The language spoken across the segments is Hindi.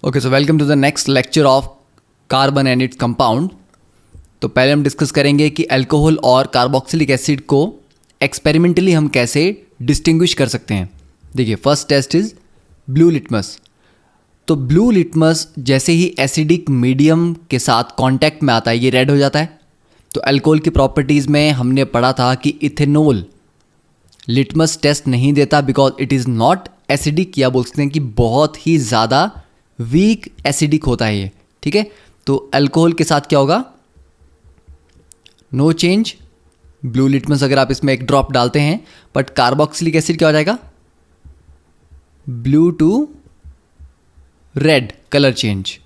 Okay, so welcome to the next lecture of carbon and its compound. तो पहले हम डिस्कस करेंगे कि अल्कोहल और कार्बोक्सिलिक एसिड को एक्सपेरिमेंटली हम कैसे डिस्टिंग्विश कर सकते हैं। देखिए, first test is blue litmus. तो ब्लू लिटमस जैसे ही एसिडिक मीडियम के साथ कांटेक्ट में आता है ये रेड हो जाता है। तो अल्कोहल की प्रॉपर्टीज़ में हमने पढ़ा था कि इथेनॉल लिटमस टेस्ट नहीं देता because it is not acidic, या बोल सकते हैं कि बहुत ही ज़्यादा वीक एसिडिक होता है ये। ठीक है, तो अल्कोहल के साथ क्या होगा? No change. ब्लू लिटमस अगर आप इसमें एक ड्रॉप डालते हैं, बट कार्बोक्सिलिक एसिड क्या हो जाएगा? Blue to red, colour change.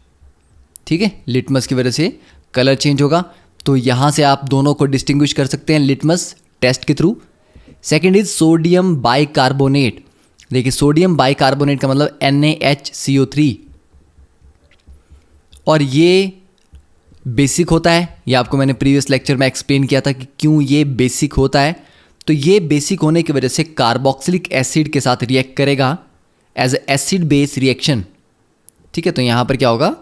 ठीक है, लिटमस की वजह से कलर चेंज होगा। तो यहां से आप दोनों को डिस्टिंग्विश कर सकते हैं लिटमस टेस्ट के through. Second is sodium bicarbonate. देखिए, सोडियम बाइकार्बोनेट का मतलब NaHCO3, और ये बेसिक होता है। ये आपको मैंने प्रीवियस लेक्चर में एक्सप्लेन किया था कि क्यों ये बेसिक होता है। तो ये बेसिक होने की वजह से कार्बोक्सिलिक एसिड के साथ रिएक्ट करेगा एज एसिड बेस रिएक्शन। ठीक है, तो यहाँ पर क्या होगा?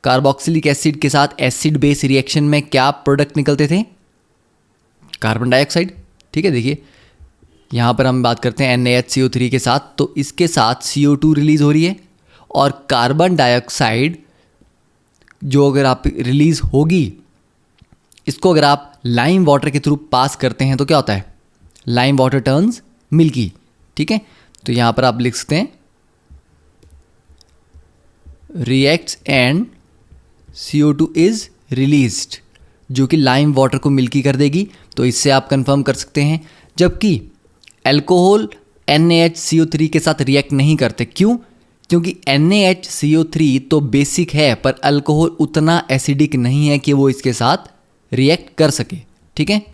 कार्बोक्सिलिक एसिड के साथ एसिड बेस रिएक्शन में क्या प्रोडक्ट निकलते थे? Carbon dioxide. ठीक है, देखिए यहाँ पर हम बात करते हैं NaHCO3 के साथ, तो इसके साथ CO2 रिलीज हो रही है, और कार्बन डाइऑक्साइड जो अगर आप रिलीज होगी, इसको अगर आप लाइम वाटर के थ्रू पास करते हैं तो क्या होता है? Lime water turns milky. ठीक है, तो यहाँ पर आप लिख सकते हैं reacts and CO2 is released, जो कि लाइम वाटर को मिल्की कर देगी। तो इससे आप कंफर्म कर सकते हैं। जबकि अल्कोहल NaHCO3 के साथ रिएक्ट नहीं करते। क्यों? क्योंकि NaHCO3 तो बेसिक है, पर अल्कोहल उतना एसिडिक नहीं है कि वो इसके साथ रिएक्ट कर सके। ठीक है,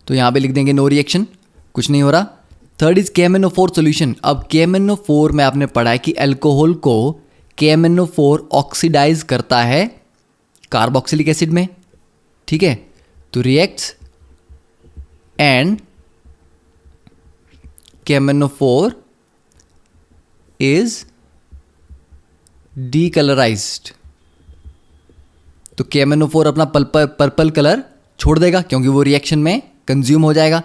तो यहां पे लिख देंगे नो रिएक्शन, कुछ नहीं हो रहा। Third is KMnO4 solution. अब KMnO4 में आपने पढ़ा है कि अल्कोहल को KMnO4 ऑक्सीडाइज करता है कार्बोक्सिलिक एसिड में। ठीक है, तो रिएक्ट्स एंड KMnO4 इज डीकलराइज्ड। तो KMnO4 अपना पर्पल कलर छोड़ देगा क्योंकि वो रिएक्शन में कंज्यूम हो जाएगा।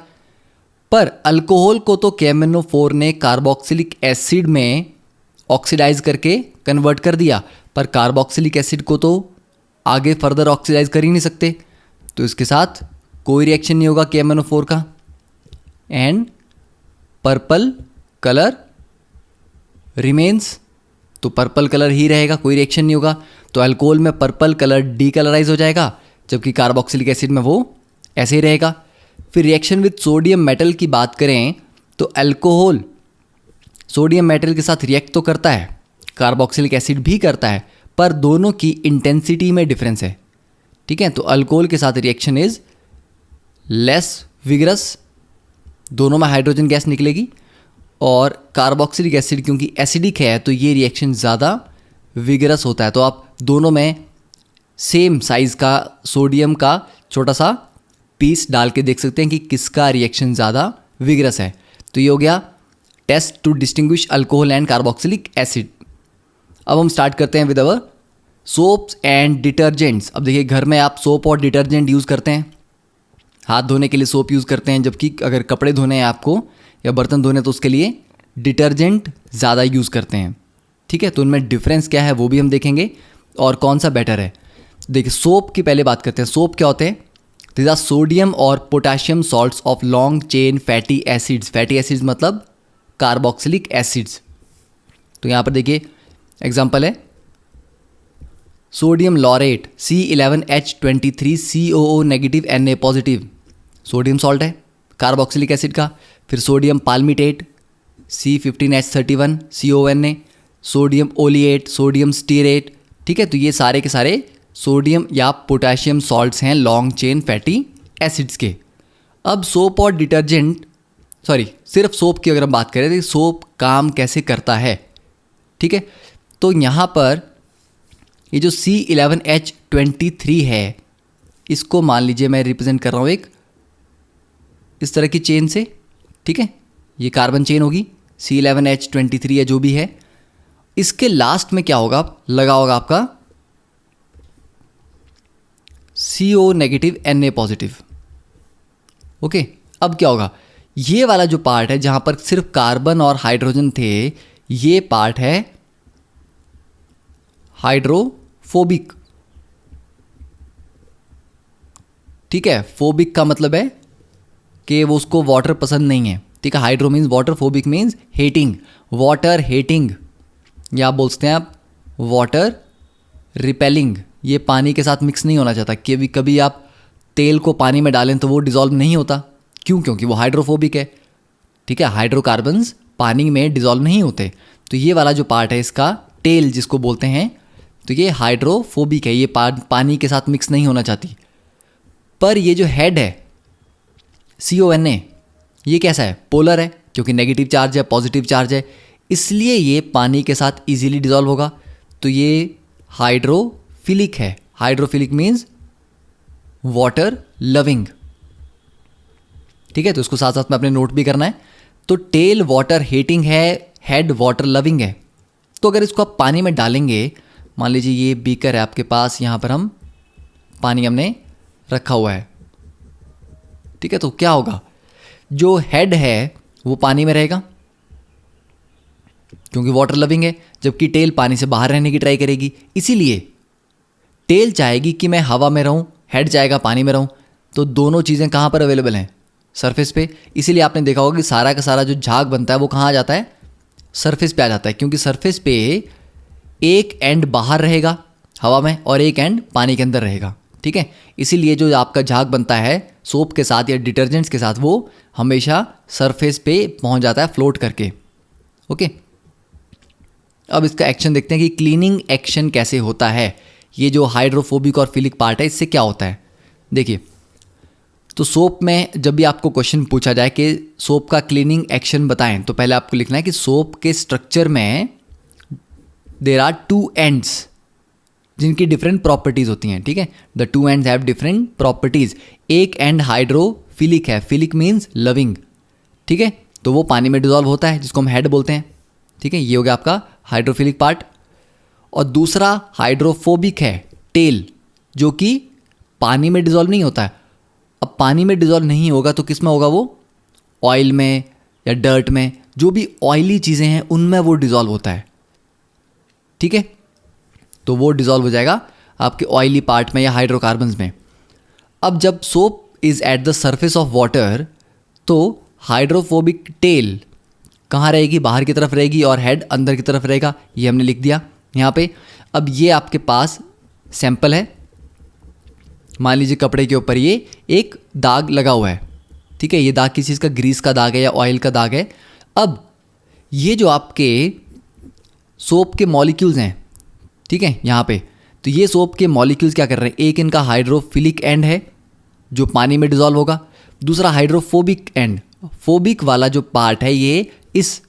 पर अल्कोहल को तो KMnO4 ने कार्बोक्सिलिक एसिड में ऑक्सीडाइज करके कन्वर्ट कर दिया, पर कार्बोक्सिलिक एसिड को तो आगे फर्दर ऑक्सीडाइज कर ही नहीं सकते। तो इसके साथ कोई रिएक्शन नहीं होगा KMnO4 का, एंड पर्पल कलर रिमेन्स। तो पर्पल कलर ही रहेगा, कोई रिएक्शन नहीं होगा। तो अल्कोहल में पर्पल कलर डीकलराइज हो जाएगा, जबकि कार्बोक्सिलिक एसिड में वो ऐसे ही रहेगा। फिर रिएक्शन विद सोडियम मेटल की बात करें तो अल्कोहल सोडियम मेटल के साथ रिएक्ट तो करता है, कार्बोक्सिलिक एसिड भी करता है, पर दोनों की इंटेंसिटी में डिफरेंस है। ठीक है, तो अल्कोहल के साथ रिएक्शन इज लेस विगरस, दोनों में हाइड्रोजन गैस निकलेगी, और कार्बोक्सिलिक एसिड क्योंकि एसिडिक है तो ये रिएक्शन ज़्यादा विगरस होता है। तो आप दोनों में सेम साइज़ का सोडियम का छोटा सा पीस डाल के देख सकते हैं कि किसका रिएक्शन ज़्यादा विगरस है। तो ये हो गया test to distinguish alcohol and carboxylic acid. अब हम स्टार्ट करते हैं with our soaps and detergents. अब देखिए, घर में आप सोप और डिटर्जेंट यूज़ करते हैं, हाथ धोने के लिए सोप यूज़ करते हैं, जबकि अगर कपड़े धोने हैं आपको या बर्तन धोने तो उसके लिए डिटर्जेंट ज़्यादा यूज़ करते हैं। ठीक है, तो उनमें डिफरेंस क्या है वो भी हम देखेंगे, और कौन सा बेटर है। देखिए, सोप की पहले बात करते हैं। सोप क्या होते हैं? दिस आर सोडियम और potassium salts of long chain fatty acids. Fatty acids मतलब कार्बोक्सिलिक एसिड्स। तो यहाँ पर देखिए एग्जाम्पल है sodium laurate C11H23COO negative Na positive, sodium salt है कार्बोक्सिलिक एसिड का। फिर sodium palmitate C15H31 CONA, sodium oleate, sodium stearate. ठीक है, तो ये सारे के सारे सोडियम या पोटाशियम सॉल्ट्स हैं लॉन्ग चेन फैटी एसिड्स के। अब सोप और डिटर्जेंट, सिर्फ सोप की अगर हम बात करें तो सोप काम कैसे करता है। ठीक है, तो यहाँ पर ये जो C11H23 है, इसको मान लीजिए मैं रिप्रेजेंट कर रहा हूँ एक इस तरह की चेन से। ठीक है, ये कार्बन चेन होगी, C11H23 या जो भी है, इसके लास्ट में क्या होगा, लगा होगा आपका CO negative Na positive. Okay, अब क्या होगा, ये वाला जो पार्ट है जहां पर सिर्फ कार्बन और हाइड्रोजन थे, ये पार्ट है हाइड्रोफोबिक। ठीक है, फोबिक का मतलब है कि वो उसको वाटर पसंद नहीं है। ठीक है, hydro means water, phobic means hating, water hating, या आप बोलते हैं आप वाटर रिपेलिंग। ये पानी के साथ मिक्स नहीं होना चाहता। कभी कभी आप तेल को पानी में डालें तो वो डिज़ोल्व नहीं होता, क्यों? क्योंकि वो हाइड्रोफोबिक है। ठीक है, हाइड्रोकार्बन्स पानी में डिज़ोल्व नहीं होते। तो ये वाला जो पार्ट है इसका, टेल जिसको बोलते हैं, तो ये हाइड्रोफोबिक है, ये पानी के साथ मिक्स नहीं होना चाहती। पर ये जो हेड है CONA, ये कैसा है, पोलर है, क्योंकि नेगेटिव चार्ज है, पॉजिटिव चार्ज है, इसलिए ये पानी के साथ इजीली डिज़ोल्व होगा। तो ये हाइड्रोफिलिक है। Hydrophilic means water loving. ठीक है, तो उसको साथ साथ में अपने नोट भी करना है। तो टेल वाटर हेटिंग है, हेड वाटर लविंग है। तो अगर इसको आप पानी में डालेंगे, मान लीजिए ये बीकर है आपके पास, यहाँ पर हम पानी हमने रखा हुआ है। ठीक है, तो क्या होगा, जो हेड है वो पानी में रहेगा क्योंकि वाटर लविंग है, जबकि टेल पानी से बाहर रहने की ट्राई करेगी। इसीलिए टेल चाहेगी कि मैं हवा में रहूं, हेड चाहेगा पानी में रहूं। तो दोनों चीज़ें कहाँ पर अवेलेबल हैं, सरफेस पे। इसीलिए आपने देखा होगा कि सारा का सारा जो झाग बनता है वो कहाँ आ जाता है, सरफेस पे आ जाता है, क्योंकि सरफेस पे एक एंड बाहर रहेगा हवा में और एक एंड पानी के अंदर रहेगा। ठीक है, इसीलिए जो आपका झाग बनता है सोप के साथ या डिटर्जेंट्स के साथ, वो हमेशा सरफेस पे पहुंच जाता है फ्लोट करके। ओके, अब इसका एक्शन देखते हैं कि क्लीनिंग एक्शन कैसे होता है। ये जो हाइड्रोफोबिक और फिलिक पार्ट है, इससे क्या होता है, देखिए। तो सोप में जब भी आपको क्वेश्चन पूछा जाए कि सोप का क्लीनिंग एक्शन बताएं, तो पहले आपको लिखना है कि सोप के स्ट्रक्चर में देयर आर 2 एंड्स जिनकी डिफरेंट प्रॉपर्टीज होती हैं। ठीक है, the 2 ends have different properties. एक एंड हाइड्रोफिलिक है, फिलिक मीन्स लविंग। ठीक है, तो वो पानी में डिजॉल्व होता है, जिसको हम हेड बोलते हैं। ठीक है, ये हो गया आपका हाइड्रोफिलिक पार्ट। और दूसरा हाइड्रोफोबिक है, टेल, जो कि पानी में डिजॉल्व नहीं होता है। अब पानी में डिजॉल्व नहीं होगा तो किस में होगा, वो ऑयल में या डर्ट में, जो भी ऑयली चीज़ें हैं उनमें वो डिजॉल्व होता है। ठीक है, तो वो डिजॉल्व हो जाएगा आपके ऑयली पार्ट में या हाइड्रोकार्बन्स में। अब जब soap is at the surface of water, तो हाइड्रोफोबिक टेल कहाँ रहेगी, बाहर की तरफ रहेगी, और हेड अंदर की तरफ रहेगा। ये हमने लिख दिया यहाँ पे। अब ये आपके पास सैंपल है, मान लीजिए कपड़े के ऊपर ये एक दाग लगा हुआ है। ठीक है, ये दाग किसी चीज़ का, ग्रीस का दाग है या ऑयल का दाग है। अब ये जो आपके सोप के मॉलिक्यूल्स हैं, ठीक है, यहाँ पे, तो ये सोप के मॉलिक्यूल्स क्या कर रहे हैं, एक इनका हाइड्रोफिलिक एंड है जो पानी में डिजॉल्व होगा, दूसरा हाइड्रोफोबिक एंड, फोबिक वाला जो पार्ट है ये इस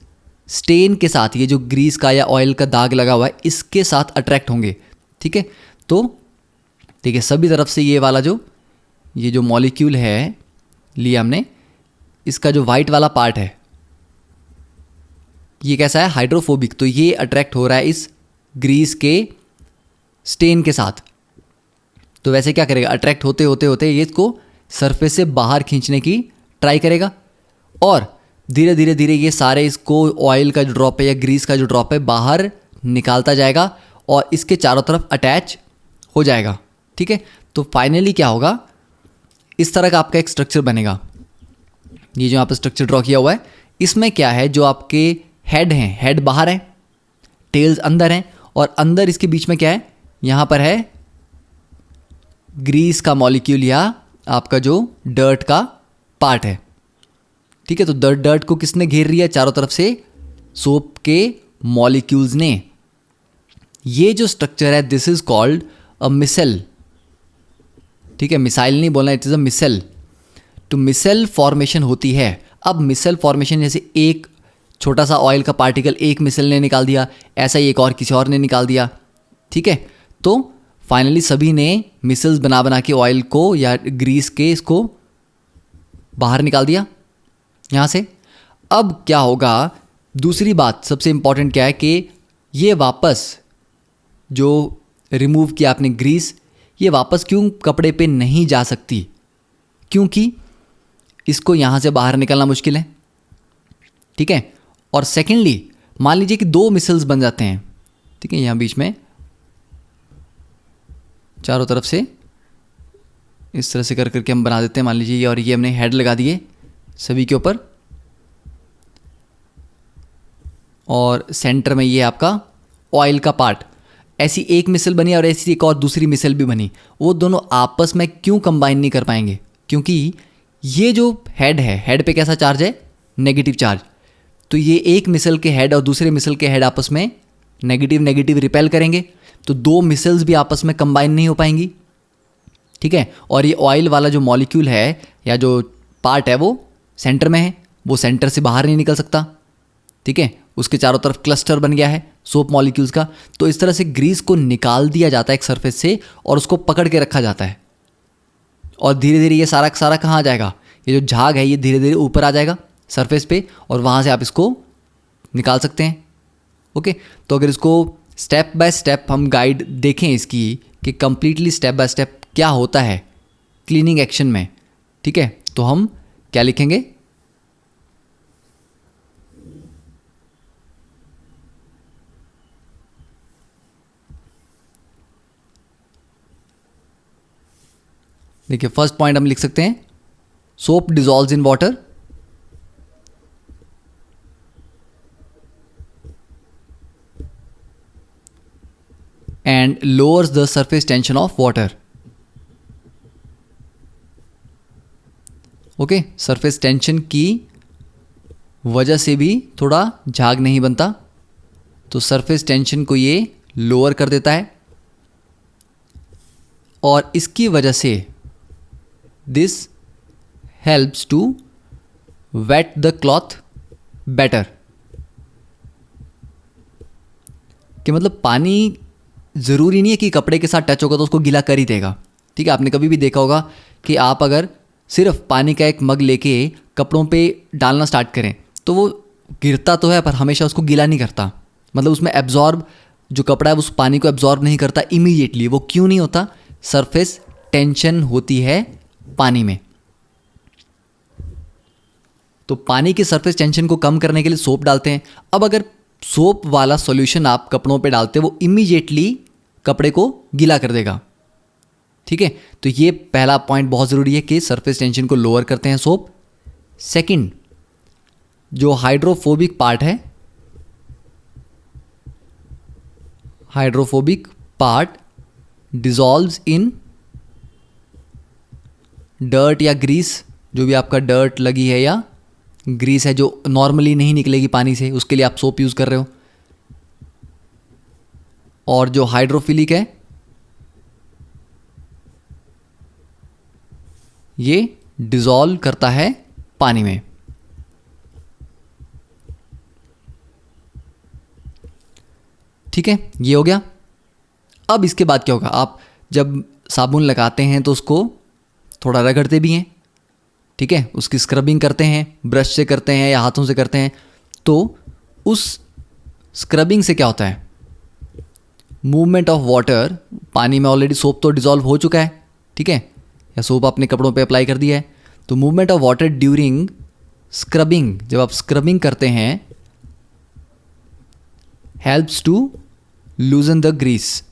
स्टेन के साथ, ये जो ग्रीस का या ऑयल का दाग लगा हुआ है, इसके साथ अट्रैक्ट होंगे। ठीक है, तो ठीक है, सभी तरफ से ये वाला जो ये जो मॉलिक्यूल है लिया हमने, इसका जो वाइट वाला पार्ट है ये कैसा है, हाइड्रोफोबिक। तो ये अट्रैक्ट हो रहा है इस ग्रीस के स्टेन के साथ। तो वैसे क्या करेगा, अट्रैक्ट होते होते होते ये इसको सरफेस से बाहर खींचने की ट्राई करेगा, और धीरे धीरे धीरे ये सारे इसको ऑयल का जो ड्रॉप है या ग्रीस का जो ड्रॉप है बाहर निकालता जाएगा और इसके चारों तरफ अटैच हो जाएगा। ठीक है, तो फाइनली क्या होगा, इस तरह का आपका एक स्ट्रक्चर बनेगा। ये जो यहाँ पर स्ट्रक्चर ड्रॉ किया हुआ है, इसमें क्या है, जो आपके हेड हैं, हेड बाहर है, टेल्स अंदर हैं, और अंदर इसके बीच में क्या है, यहाँ पर है ग्रीस का मॉलिक्यूल या आपका जो डर्ट का पार्ट है। ठीक है, तो डर्ट को किसने घेर लिया चारों तरफ से, सोप के मॉलिक्यूल्स ने। ये जो स्ट्रक्चर है, this is called a micelle. ठीक है, मिसाइल नहीं बोलना, इट इज अ मिसेल। तो मिसेल फॉर्मेशन होती है। अब मिसेल फॉर्मेशन जैसे एक छोटा सा ऑयल का पार्टिकल एक मिसेल ने निकाल दिया, ऐसा ही एक और किसी और ने निकाल दिया। ठीक है, तो फाइनली सभी ने मिसेल्स बना बना के ऑयल को या ग्रीस के इसको बाहर निकाल दिया यहाँ से। अब क्या होगा, दूसरी बात सबसे इंपॉर्टेंट क्या है कि ये वापस जो रिमूव किया आपने ग्रीस, ये वापस क्यों कपड़े पे नहीं जा सकती? क्योंकि इसको यहाँ से बाहर निकलना मुश्किल है, ठीक है। और सेकेंडली मान लीजिए कि दो मिसल्स बन जाते हैं, ठीक है, यहाँ बीच में चारों तरफ से इस तरह से कर करके हम बना देते हैं। मान लीजिए ये और ये हमने हेड लगा दिए सभी के ऊपर, और सेंटर में ये आपका ऑयल का पार्ट। ऐसी एक मिसल बनी और ऐसी एक और दूसरी मिसल भी बनी। वो दोनों आपस में क्यों कंबाइन नहीं कर पाएंगे? क्योंकि ये जो हेड है, हेड पे कैसा चार्ज है? Negative charge. तो ये एक मिसल के हेड और दूसरे मिसल के हेड आपस में नेगेटिव नेगेटिव रिपेल करेंगे, तो दो मिसल्स भी आपस में कंबाइन नहीं हो पाएंगी, ठीक है। और ये ऑयल वाला जो मॉलिक्यूल है या जो पार्ट है वो सेंटर में है, वो सेंटर से बाहर नहीं निकल सकता, ठीक है। उसके चारों तरफ क्लस्टर बन गया है सोप मॉलिक्यूल्स का। तो इस तरह से ग्रीस को निकाल दिया जाता है एक सरफेस से और उसको पकड़ के रखा जाता है, और धीरे धीरे ये सारा सारा कहाँ आ जाएगा? ये जो झाग है ये धीरे धीरे ऊपर आ जाएगा सरफेस पे, और वहाँ से आप इसको निकाल सकते हैं। ओके, तो अगर इसको स्टेप बाय स्टेप हम गाइड देखें इसकी कि कंप्लीटली स्टेप बाय स्टेप क्या होता है क्लीनिंग एक्शन में, ठीक है, तो हम क्या लिखेंगे? देखिए, फर्स्ट पॉइंट हम लिख सकते हैं, soap dissolves in water and lowers the surface tension of water. Okay, surface tension की वजह से भी थोड़ा झाग नहीं बनता, तो सरफेस टेंशन को ये लोअर कर देता है, और इसकी वजह से this helps to wet the cloth better. कि मतलब पानी ज़रूरी नहीं है कि कपड़े के साथ टच होगा तो उसको गीला कर ही देगा, ठीक है। आपने कभी भी देखा होगा कि आप अगर सिर्फ पानी का एक मग लेके कपड़ों पे डालना स्टार्ट करें तो वो गिरता तो है पर हमेशा उसको गीला नहीं करता, मतलब उसमें एब्जॉर्ब जो कपड़ा है उस पानी को एब्जॉर्ब नहीं करता इमीडिएटली। वो क्यों नहीं होता? सरफेस टेंशन होती है पानी में। तो पानी की सरफेस टेंशन को कम करने के लिए सोप डालते हैं। अब अगर सोप वाला सॉल्यूशन आप कपड़ों पे डालते हैं वो इमीडिएटली कपड़े को गीला कर देगा, ठीक है। तो ये पहला पॉइंट बहुत ज़रूरी है कि सरफेस टेंशन को लोअर करते हैं सोप। सेकंड, जो हाइड्रोफोबिक पार्ट है, हाइड्रोफोबिक पार्ट डिजॉल्व्स इन डर्ट या ग्रीस, जो भी आपका डर्ट लगी है या ग्रीस है जो नॉर्मली नहीं निकलेगी पानी से, उसके लिए आप सोप यूज़ कर रहे हो। और जो हाइड्रोफिलिक है ये डिजॉल्व करता है पानी में। ठीक है, ये हो गया। अब इसके बाद क्या होगा? आप जब साबुन लगाते हैं तो उसको थोड़ा रगड़ते भी हैं, ठीक है, उसकी स्क्रबिंग करते हैं, ब्रश से करते हैं या हाथों से करते हैं। तो उस स्क्रबिंग से क्या होता है? मूवमेंट ऑफ वाटर, पानी में ऑलरेडी सोप तो डिजॉल्व हो चुका है, ठीक है, या सोप अपने कपड़ों पे अप्लाई कर दिया है, तो movement of water during scrubbing, जब आप स्क्रबिंग करते हैं, helps to loosen the grease.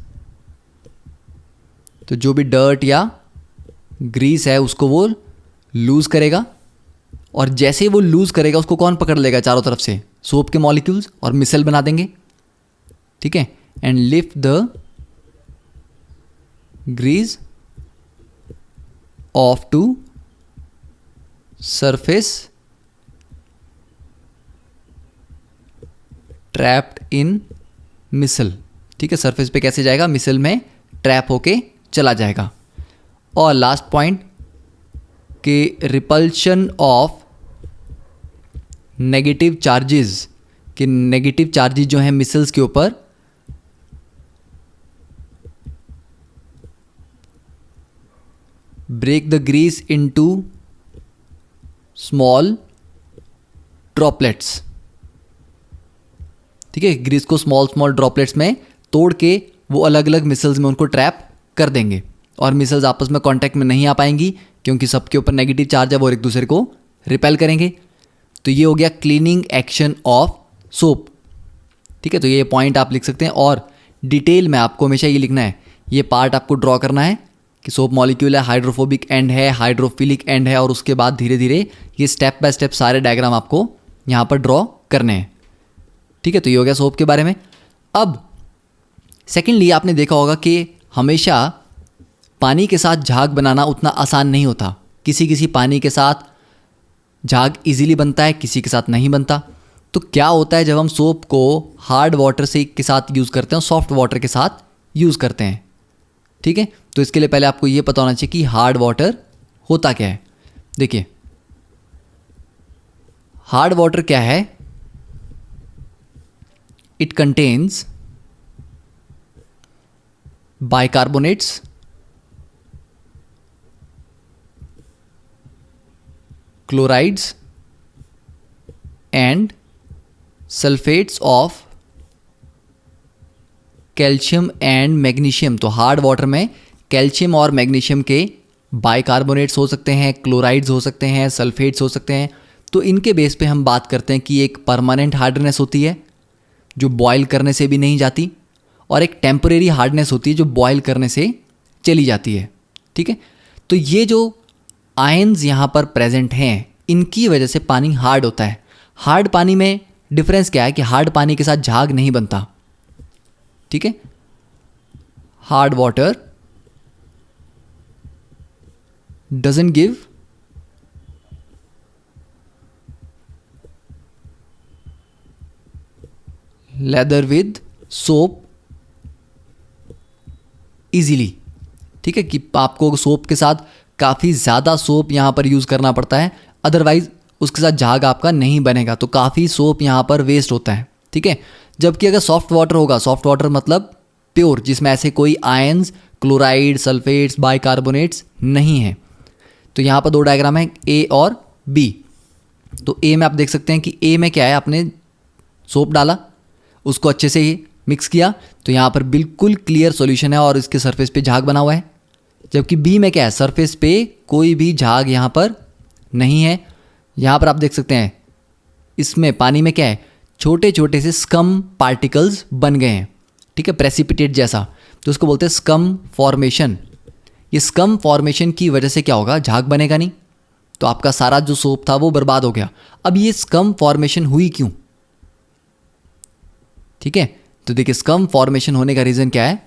तो जो भी डर्ट या ग्रीस है उसको वो लूज़ करेगा, और जैसे ही वो लूज़ करेगा उसको कौन पकड़ लेगा? चारों तरफ से सोप के मॉलिक्यूल्स, और मिसल बना देंगे, ठीक है, and lift the grease off to surface trapped in micelle. ठीक है, सरफेस पे कैसे जाएगा? मिसल में ट्रैप होके चला जाएगा। और लास्ट पॉइंट कि रिपल्शन ऑफ नेगेटिव चार्जेस, कि नेगेटिव चार्जेस जो हैं मिसल्स के ऊपर break the grease into small droplets. ठीक है, ग्रीस को स्मॉल स्मॉल ड्रॉपलेट्स में तोड़ के वो अलग अलग मिसल्स में उनको ट्रैप कर देंगे और मिसल्स आपस में कांटेक्ट में नहीं आ पाएंगी क्योंकि सबके ऊपर नेगेटिव चार्ज है, वो एक दूसरे को रिपेल करेंगे। तो ये हो गया क्लीनिंग एक्शन ऑफ सोप। ठीक है, तो ये पॉइंट आप लिख सकते हैं और डिटेल में आपको हमेशा ये लिखना है, ये पार्ट आपको ड्रॉ करना है कि सोप मॉलिक्यूल है, हाइड्रोफोबिक एंड है, हाइड्रोफिलिक एंड है, और उसके बाद धीरे धीरे ये स्टेप बाय स्टेप सारे डायग्राम आपको यहाँ पर ड्रॉ करने हैं। ठीक है, तो ये हो गया सोप के बारे में। अब सेकेंडली आपने देखा होगा कि हमेशा पानी के साथ झाग बनाना उतना आसान नहीं होता। किसी किसी पानी के साथ झाग इजीली बनता है, किसी के साथ नहीं बनता। तो क्या होता है जब हम सोप को हार्ड वाटर से के साथ यूज़ करते हैं, सॉफ्ट वाटर के साथ यूज़ करते हैं। ठीक है, तो इसके लिए पहले आपको ये पता होना चाहिए कि हार्ड वाटर होता क्या है। देखिए, हार्ड वाटर क्या है? It contains bicarbonates, chlorides and sulfates of calcium and magnesium. तो हार्ड वाटर में कैल्शियम और मैग्नीशियम के बाइकार्बोनेट्स हो सकते हैं, क्लोराइड्स हो सकते हैं, सल्फेट्स हो सकते हैं। तो इनके बेस पे हम बात करते हैं कि एक परमानेंट हार्डनेस होती है जो बॉयल करने से भी नहीं जाती, और एक टेम्परेरी हार्डनेस होती है जो बॉयल करने से चली जाती है। ठीक है, तो ये जो आयन्स यहाँ पर प्रेजेंट हैं इनकी वजह से पानी हार्ड होता है। हार्ड पानी में डिफरेंस क्या है कि हार्ड पानी के साथ झाग नहीं बनता। ठीक है, hard water doesn't give lather with soap easily. ठीक है, कि आपको सोप के साथ काफ़ी ज़्यादा सोप यहाँ पर यूज़ करना पड़ता है, अदरवाइज उसके साथ झाग आपका नहीं बनेगा, तो काफ़ी सोप यहाँ पर वेस्ट होता है। ठीक है, जबकि अगर सॉफ्ट वाटर होगा, सॉफ्ट वाटर मतलब प्योर, जिसमें ऐसे कोई आयंस, क्लोराइड, सल्फेट्स, बाइकार्बोनेट्स नहीं है। तो यहाँ पर दो डायग्राम है, ए और बी। तो ए में आप देख सकते हैं कि ए में क्या है, आपने सोप डाला, उसको अच्छे से ही मिक्स किया, तो यहाँ पर बिल्कुल क्लियर सॉल्यूशन है और इसके सरफेस पे झाग बना हुआ है। जबकि बी में क्या है, सरफेस पे कोई भी झाग यहाँ पर नहीं है। यहाँ पर आप देख सकते हैं इसमें पानी में क्या है, छोटे छोटे से स्कम पार्टिकल्स बन गए हैं। ठीक है, प्रेसिपिटेट जैसा, तो उसको बोलते हैं स्कम फॉर्मेशन। ये स्कम फॉर्मेशन की वजह से क्या होगा, झाग बनेगा नहीं, तो आपका सारा जो सोप था वो बर्बाद हो गया। अब ये स्कम फॉर्मेशन हुई क्यों? ठीक है, तो देखिए स्कम फॉर्मेशन होने का रीज़न क्या है।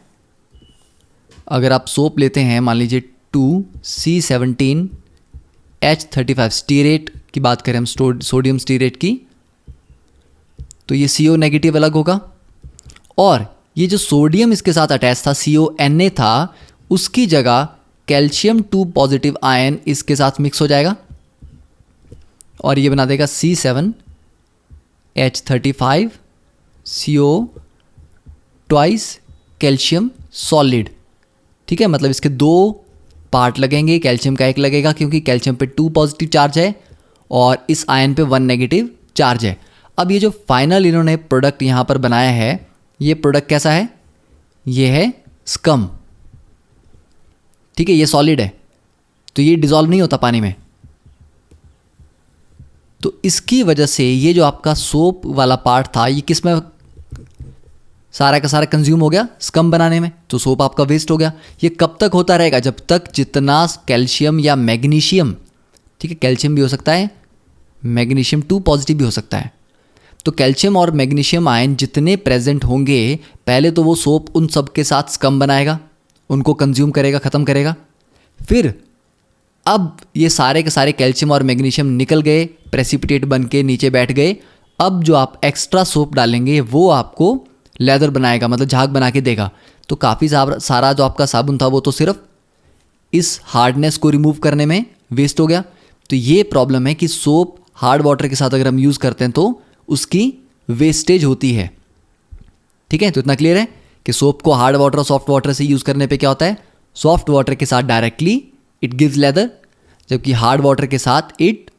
अगर आप सोप लेते हैं, मान लीजिए 2C17H35 स्टीरेट की बात करें हम, सोडियम स्टीरेट की, तो ये CO नेगेटिव अलग होगा, और ये जो सोडियम इसके साथ अटैच था CONA था, उसकी जगह कैल्शियम 2 पॉजिटिव आयन इसके साथ मिक्स हो जाएगा और ये बना देगा C7H35 CO twice calcium solid. ठीक है, मतलब इसके दो पार्ट लगेंगे, कैल्शियम का एक लगेगा क्योंकि कैल्शियम पे 2 पॉजिटिव चार्ज है और इस आयन पे 1 नेगेटिव चार्ज है। अब ये जो फाइनल इन्होंने प्रोडक्ट यहाँ पर बनाया है, ये प्रोडक्ट कैसा है, ये है स्कम। ठीक है, ये सॉलिड है तो ये डिसॉल्व नहीं होता पानी में, तो इसकी वजह से ये जो आपका सोप वाला पार्ट था ये किस में सारा का सारा कंज्यूम हो गया, स्कम बनाने में, तो सोप आपका वेस्ट हो गया। ये कब तक होता रहेगा, जब तक जितना कैल्शियम या मैग्नीशियम, ठीक है कैल्शियम भी हो सकता है, मैग्नीशियम 2 पॉजिटिव भी हो सकता है, तो कैल्शियम और मैग्नीशियम आयन जितने प्रेजेंट होंगे, पहले तो वो सोप उन सब के साथ स्कम बनाएगा, उनको कंज्यूम करेगा, ख़त्म करेगा। फिर अब ये सारे के सारे कैल्शियम और मैग्नीशियम निकल गए, प्रेसिपिटेट बन के नीचे बैठ गए। अब जो आप एक्स्ट्रा सोप डालेंगे वो आपको लेदर बनाएगा, मतलब झाग बना के देगा। तो काफ़ी सारा जो आपका साबुन था वो तो सिर्फ इस हार्डनेस को रिमूव करने में वेस्ट हो गया। तो ये प्रॉब्लम है कि सोप हार्ड वाटर के साथ अगर हम यूज़ करते हैं तो उसकी वेस्टेज होती है। ठीक है, तो इतना क्लियर है कि सोप को हार्ड वाटर और सॉफ्ट वाटर से यूज़ करने पे क्या होता है, सॉफ्ट वाटर के साथ डायरेक्टली इट गिव्स लेदर, जबकि हार्ड वाटर के साथ it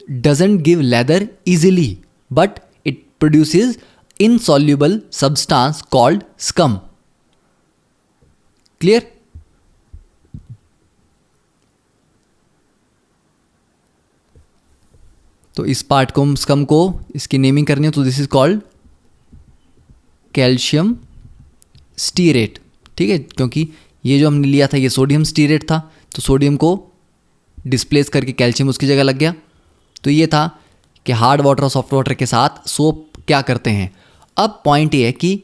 doesn't give leather easily but it produces insoluble substance called scum. Clear? तो इस पार्ट को, स्कम को, इसकी नेमिंग करनी हो तो this is called calcium stearate. ठीक है, क्योंकि ये जो हमने लिया था ये सोडियम स्टीरेट था, तो सोडियम को डिस्प्लेस करके कैल्शियम उसकी जगह लग गया. तो ये था कि हार्ड वाटर और सॉफ्ट वाटर के साथ सोप क्या करते हैं. अब पॉइंट ये है कि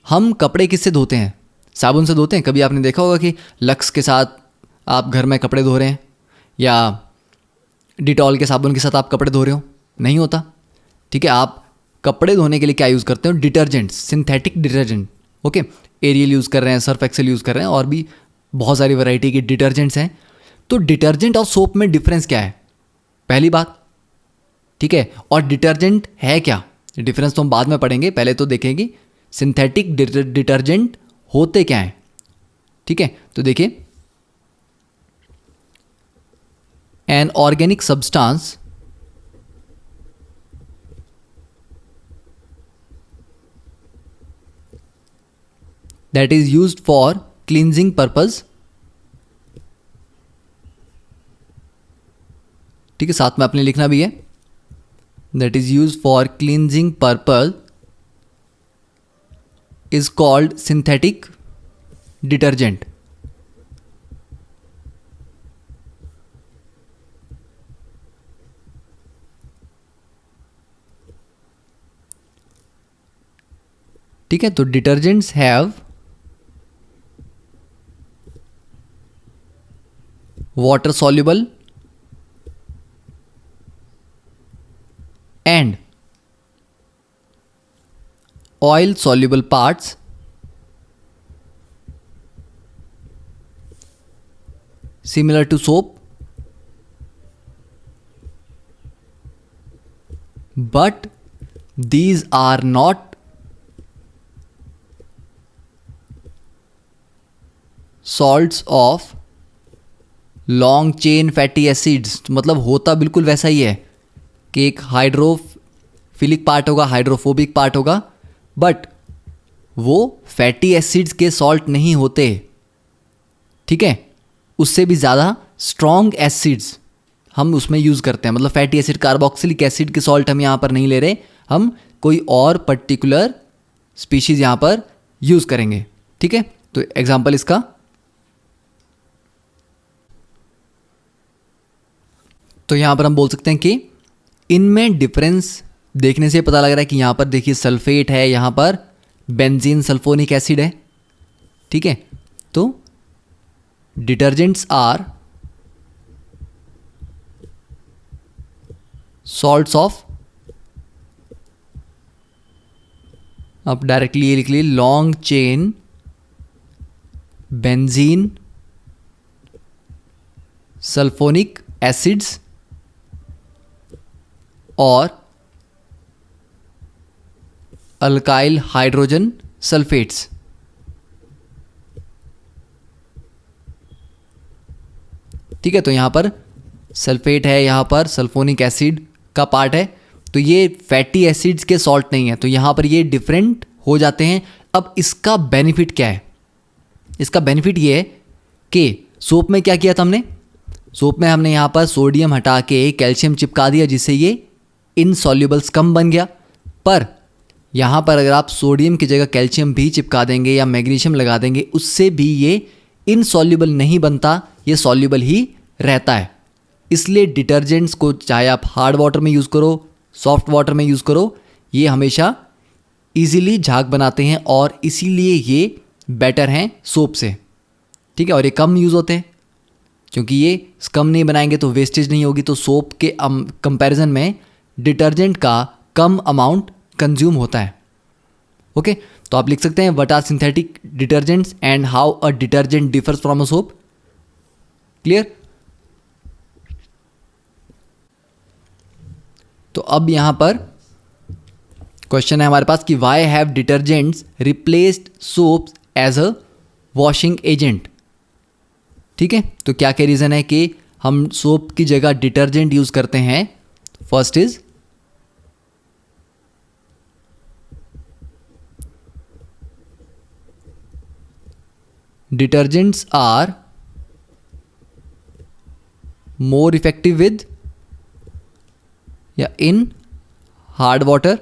हम कपड़े किससे धोते हैं? साबुन से धोते हैं. कभी आपने देखा होगा कि लक्स के साथ आप घर में कपड़े धो रहे हैं या डिटॉल के साबुन के साथ आप कपड़े धो रहे हो, नहीं होता. ठीक है, आप कपड़े धोने के लिए क्या यूज़ करते हो? Detergents, synthetic detergent. Okay, Ariel use कर रहे हैं, सर्फ एक्सेल यूज़ कर रहे हैं, और भी बहुत सारी वैरायटी के डिटर्जेंट्स हैं. तो डिटर्जेंट और सोप में डिफरेंस क्या है? पहली बात, ठीक है. और डिटर्जेंट है क्या, डिफरेंस तो हम बाद में पढ़ेंगे, पहले तो देखेंगे सिंथेटिक डिटर्जेंट होते क्या हैं. ठीक है, तो देखिए, an organic substance that is used for cleansing purpose. ठीक है, साथ में आपने लिखना भी है, that is used for cleansing purpose is called synthetic detergent. ठीक है, तो detergents have water soluble and oil soluble parts similar to soap, but these are not salts of long chain fatty acids. मतलब होता बिल्कुल वैसा ही है कि एक हाइड्रोफिलिक पार्ट होगा, हाइड्रोफोबिक पार्ट होगा, बट वो फैटी एसिड्स के सॉल्ट नहीं होते. ठीक है, उससे भी ज़्यादा स्ट्रॉन्ग एसिड्स हम उसमें यूज़ करते हैं. मतलब फैटी एसिड, कार्बोक्सिलिक एसिड के सॉल्ट हम यहाँ पर नहीं ले रहे, हम कोई और पर्टिकुलर स्पीशीज़ यहाँ पर यूज़ करेंगे. ठीक है, तो एग्जांपल इसका, तो यहाँ पर हम बोल सकते हैं कि इनमें डिफरेंस देखने से पता लग रहा है कि यहाँ पर देखिए सल्फेट है, यहाँ पर बेंजीन सल्फोनिक एसिड है. ठीक है, तो डिटर्जेंट्स आर सॉल्ट्स ऑफ, आप डायरेक्टली ये लिख लिए, long chain benzene sulphonic acids और अल्काइल हाइड्रोजन सल्फेट्स. ठीक है, तो यहां पर सल्फेट है, यहां पर सल्फोनिक एसिड का पार्ट है, तो ये फैटी एसिड्स के सॉल्ट नहीं है, तो यहां पर ये डिफरेंट हो जाते हैं. अब इसका बेनिफिट क्या है? इसका बेनिफिट ये है कि सोप में क्या किया था हमने? सोप में हमने यहाँ पर सोडियम हटा के कैल्शियम चिपका दिया, जिससे ये इनसॉल्युबल स्कम बन गया. पर यहाँ पर अगर आप सोडियम की जगह कैल्शियम भी चिपका देंगे या मैग्नीशियम लगा देंगे, उससे भी ये इनसॉल्युबल नहीं बनता, ये सॉल्युबल ही रहता है. इसलिए डिटर्जेंट्स को चाहे आप हार्ड वाटर में यूज़ करो, सॉफ्ट वाटर में यूज़ करो, ये हमेशा ईजिली झाग बनाते हैं और इसीलिए ये बेटर हैं सोप से. ठीक है, और ये कम यूज़ होते हैं क्योंकि ये स्कम नहीं बनाएंगे तो वेस्टेज नहीं होगी. तो सोप के कंपैरिजन में डिटर्जेंट का कम अमाउंट कंज्यूम होता है. ओके, तो आप लिख सकते हैं what are synthetic detergents and how a detergent differs from a soap. Clear? तो अब यहां पर क्वेश्चन है हमारे पास कि why have detergents replaced soaps as a washing agent. ठीक है, तो क्या क्या रीज़न है कि हम सोप की जगह डिटर्जेंट यूज़ करते हैं? First is detergents are more effective with या इन हार्ड वाटर,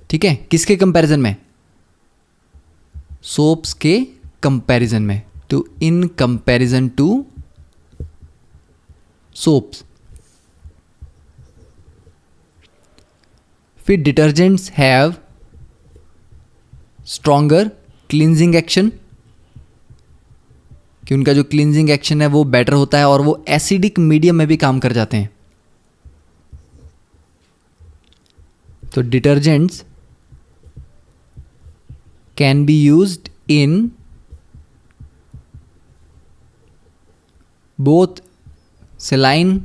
ठीक है, किसके कंपैरिजन में? सोप्स के कंपैरिजन में, to in comparison to soaps. फिर detergents have stronger cleansing action, कि उनका जो क्लींजिंग एक्शन है वो बेटर होता है और वो एसिडिक मीडियम में भी काम कर जाते हैं। तो detergents can be used in both saline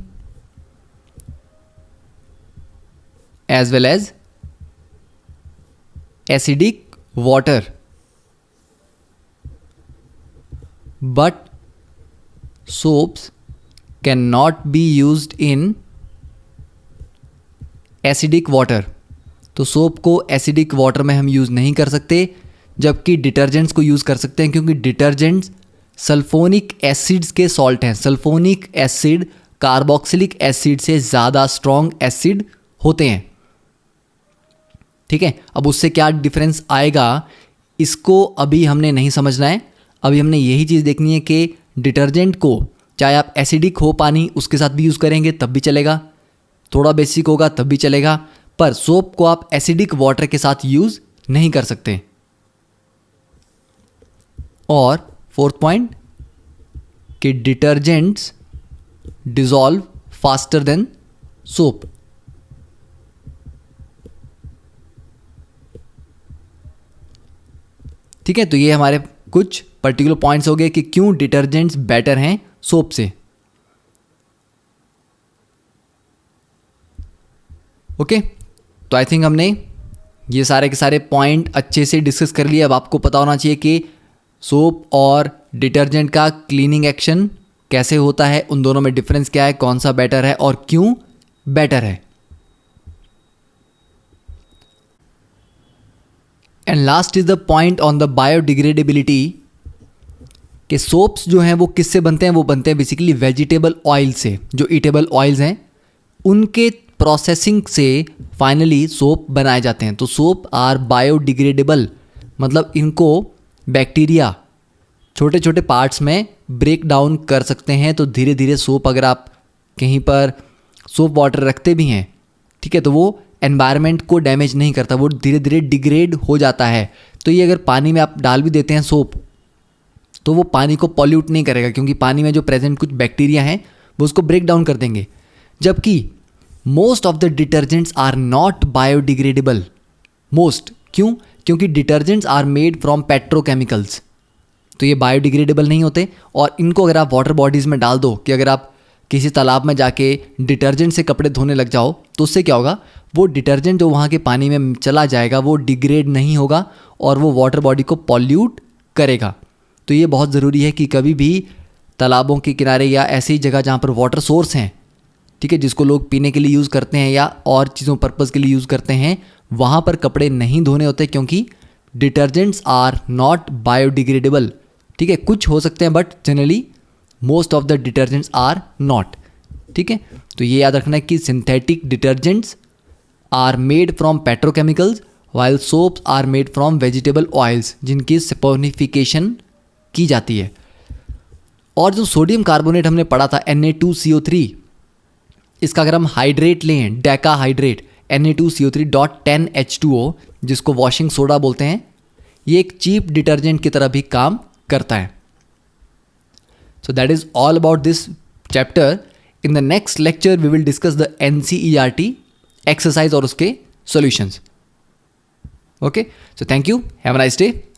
as well as acidic water, but soaps cannot be used in acidic water। तो सोप को एसिडिक वाटर में हम यूज़ नहीं कर सकते, जबकि डिटर्जेंट्स को यूज़ कर सकते हैं, क्योंकि डिटर्जेंट्स सल्फोनिक एसिड्स के सॉल्ट हैं। सल्फोनिक एसिड कार्बोक्सिलिक एसिड से ज़्यादा स्ट्रॉन्ग एसिड होते हैं, ठीक है। अब उससे क्या डिफरेंस आएगा इसको अभी हमने नहीं समझना है। अभी हमने यही चीज़ देखनी है कि डिटर्जेंट को चाहे आप एसिडिक हो पानी उसके साथ भी यूज़ करेंगे तब भी चलेगा, थोड़ा बेसिक होगा तब भी चलेगा, पर सोप को आप एसिडिक वाटर के साथ यूज़ नहीं कर सकते। और फोर्थ पॉइंट कि detergents dissolve faster than soap. ठीक है, तो ये हमारे कुछ पर्टिकुलर पॉइंट्स हो गए कि क्यों डिटर्जेंट्स बेटर हैं सोप से। ओके, तो आई थिंक हमने ये सारे के सारे पॉइंट अच्छे से डिस्कस कर लिए। अब आपको पता होना चाहिए कि सोप और डिटर्जेंट का क्लीनिंग एक्शन कैसे होता है, उन दोनों में डिफरेंस क्या है, कौन सा बेटर है और क्यों बेटर है। And last is the point on the biodegradability कि सोप्स जो हैं वो किससे बनते हैं, वो बनते हैं बेसिकली वेजिटेबल ऑयल से। जो ईटेबल ऑयल्स हैं उनके प्रोसेसिंग से फाइनली सोप बनाए जाते हैं। तो सोप आर बायोडिग्रेडेबल, मतलब इनको बैक्टीरिया छोटे छोटे पार्ट्स में ब्रेक डाउन कर सकते हैं। तो धीरे धीरे सोप, अगर आप कहीं पर सोप वाटर रखते भी हैं, ठीक है, तो वो एनवायरनमेंट को डैमेज नहीं करता, वो धीरे धीरे डिग्रेड हो जाता है। तो ये अगर पानी में आप डाल भी देते हैं सोप, तो वो पानी को पॉल्यूट नहीं करेगा, क्योंकि पानी में जो प्रेजेंट कुछ बैक्टीरिया हैं वो उसको ब्रेक डाउन कर देंगे। जबकि most of the detergents are not biodegradable. Most क्यों? क्योंकि detergents are made from petrochemicals, तो ये बायोडिग्रेडेबल नहीं होते। और इनको अगर आप वाटर बॉडीज़ में डाल दो, कि अगर आप किसी तालाब में जाके डिटर्जेंट से कपड़े धोने लग जाओ, तो उससे क्या होगा, वो डिटर्जेंट जो वहाँ के पानी में चला जाएगा वो डिग्रेड नहीं होगा और वो वाटर बॉडी को पॉल्यूट करेगा। तो ये बहुत ज़रूरी है कि कभी भी तालाबों के किनारे या ऐसी जगह जहाँ पर वाटर सोर्स हैं, ठीक है, जिसको लोग पीने के लिए यूज़ करते हैं या और चीज़ों पर्पज़ के लिए यूज़ करते हैं, वहाँ पर कपड़े नहीं धोने होते, क्योंकि डिटर्जेंट्स आर नॉट बायोडिग्रेडेबल। ठीक है, कुछ हो सकते हैं but generally most of the detergents are not. ठीक है, तो ये याद रखना है कि synthetic detergents are made from petrochemicals while soaps are made from vegetable oils, जिनकी सपोनिफिकेशन की जाती है। और जो सोडियम कार्बोनेट हमने पढ़ा था Na2CO3, इसका अगर हम हाइड्रेट लें, डेका हाइड्रेट Na2CO3.10H2O, जिसको वॉशिंग सोडा बोलते हैं, ये एक चीप डिटर्जेंट की तरह भी काम करता है। So that is all about this chapter. In the next lecture we will discuss the NCERT exercise और उसके सॉल्यूशंस। Okay, so thank you, have a nice day.